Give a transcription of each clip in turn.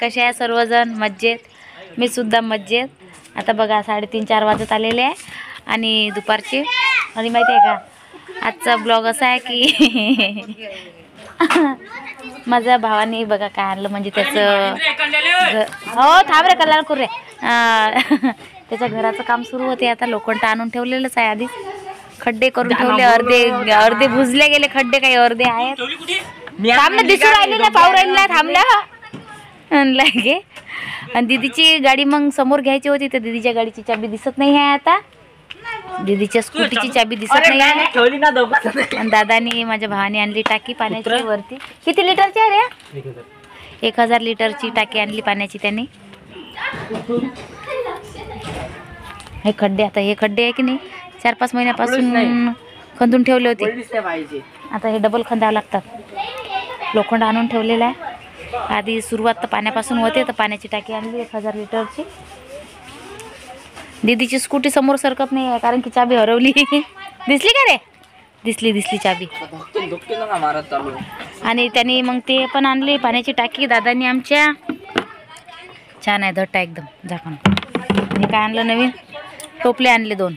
कसे आहे सर्वजण? मज्जेत? मी सुद्धा मज्जेत. आता बघा 3:30-4 वाजत आलेले आहे आणि दुपारचे. आणि माहिती आहे का आजचा ब्लॉग असा आहे की माझ्या भावाने बघा काय आणलं, म्हणजे त्याचं हो थांब रे कल्ला करू रे. त्याच्या घराचं काम सुरू होते आता. लोखंड आणून ठेवलेलंच आहे आधीच. खड्डे करून ठेवले, अर्धे बुजले गेले खड्डे, काही अर्धे आहेत. थांब ना, दिसू राहिले ना, पाहू राहिले ना, थांबलं लागे. आणि दीदीची गाडी मग समोर घ्यायची होती, तर दीदीच्या गाडीची चाबी दिसत नाही आहे आता. दीदीच्या स्कूटीची चाबी दिसत नाही आहे. आणि दादानी माझ्या भावाने आणली टाकी पाण्याची वरती. किती लिटरची आहे रे? 1000 लिटरची टाकी आणली पाण्याची त्यांनी. हे खड्डे, आता हे खड्डे आहे की नाही 4-5 महिन्यापासून खंदून ठेवले होते. आता हे डबल खंदावं लागतात. लोखंड आणून ठेवलेलं आहे. आधी सुरुवात तर पाण्यापासून होते, तर पाण्याची टाकी आणली 1000 लिटरची. दीदीची स्कूटी समोर सरकत नाही आहे कारण की चाबी हरवली. दिसली का रे? दिसली चाबी. आणि त्यांनी मग ते पण आणली पाण्याची टाकी दादांनी आमच्या. छान आहे, धट्ट आहे एकदम झाकण. आणि काय आणलं नवीन? टोपले आणले 2.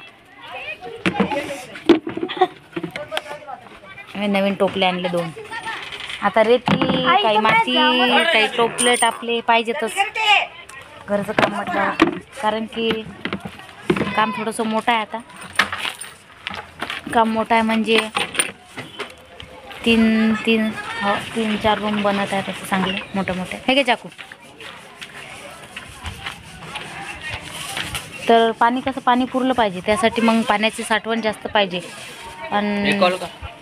नवीन टोपले आणले 2. आता रेती, काही माती, काही टोपले टापले पाहिजेतच घरचं काम म्हटलं, कारण की काम थोडंसं मोठं आहे. आता काम मोठं आहे म्हणजे 3-4 रूम बनत आहे तसं चांगले मोठे हे घे चाकू. तर पाणी कसं पाणी पुरलं पाहिजे, त्यासाठी मग पाण्याची साठवण जास्त पाहिजे. आणि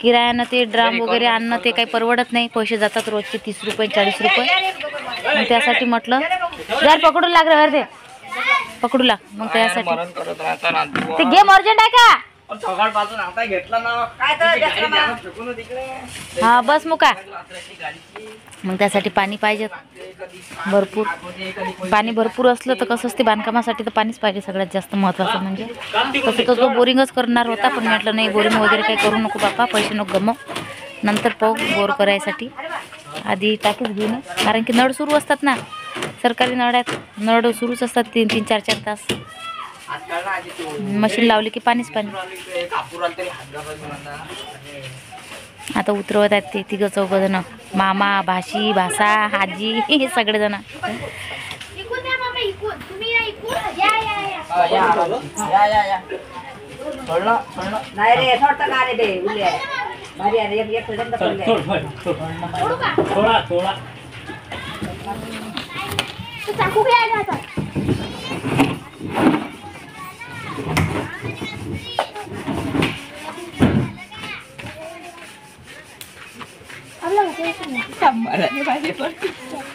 किरायानं ते ड्राम वगैरे आणणं ते काही परवडत नाही. पैसे जातात रोजचे 30 रुपये 40 रुपये. मग त्यासाठी म्हटलं जर पकडू लाग रे ते पकडू लाग. मग त्यासाठी ते गेम अर्जंट आहे का? हा बस मुका. मग त्यासाठी पाणी पाहिजे भरपूर. पाणी भरपूर असलं तर कसं असते बांधकामासाठी तर पाणीच पाहिजे सगळ्यात जास्त महत्त्वाचं. म्हणजे तसं तो बोरिंगच करणार होता, पण म्हटलं नाही बोरिंग वगैरे काही करू नको बापा, पैसे नको गमव, नंतर पाहू बोर करायसाठी. आधी टाकीच घेऊन ये, कारण की नळ सुरू असतात ना सरकारी नळ्यात. नळ सुरूच असतात 3-3, 4-4 तास. मशीन लावली की पाणीच पाणी. आता उतरवत आहेत ते 3-4 जण, मामा, भाशी, भासा, आजी, हे सगळेजण.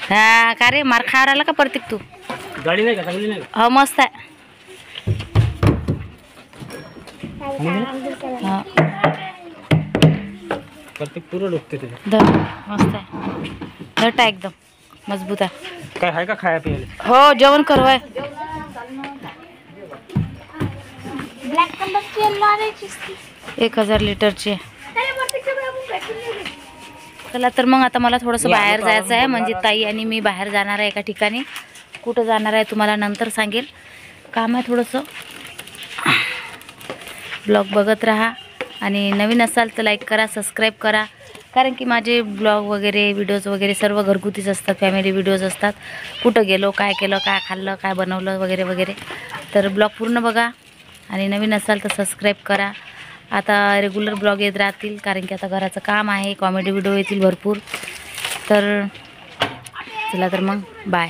हा का रे मार खावर आला का प्रत्येक तू? गाडी नाही का चांगली नाही? हो मस्त आहे. प्रत्येक पूर्ण डुबते ते. मस्त आहे, धट आहे एकदम मजबूत आहे. काय आहे का खाया प्यायला? हो जेवण करू आहे. 1000 लिटरची. चला तर मग आता मला थोडंसं बाहेर जायचं आहे. म्हणजे ताई आणि मी बाहेर जाणार आहे एका ठिकाणी. कुठं जाणार आहे तुम्हाला नंतर सांगेल. काम आहे थोडंसं. ब्लॉग बघत राहा आणि नवीन असाल तर लाईक करा, सबस्क्राईब करा, कारण की माझे ब्लॉग वगैरे व्हिडिओज वगैरे सर्व घरगुतीच असतात, फॅमिली व्हिडिओज असतात. कुठं गेलो, काय केलं, काय खाल्लं, काय बनवलं वगैरे वगैरे. तर ब्लॉग पूर्ण बघा आणि नवीन असाल तर सबस्क्राईब करा. आता रेग्युलर ब्लॉग येत राहतील, कारण की आता घराचं काम आहे, कॉमेडी व्हिडिओ येतील भरपूर. तर चला तर मग बाय.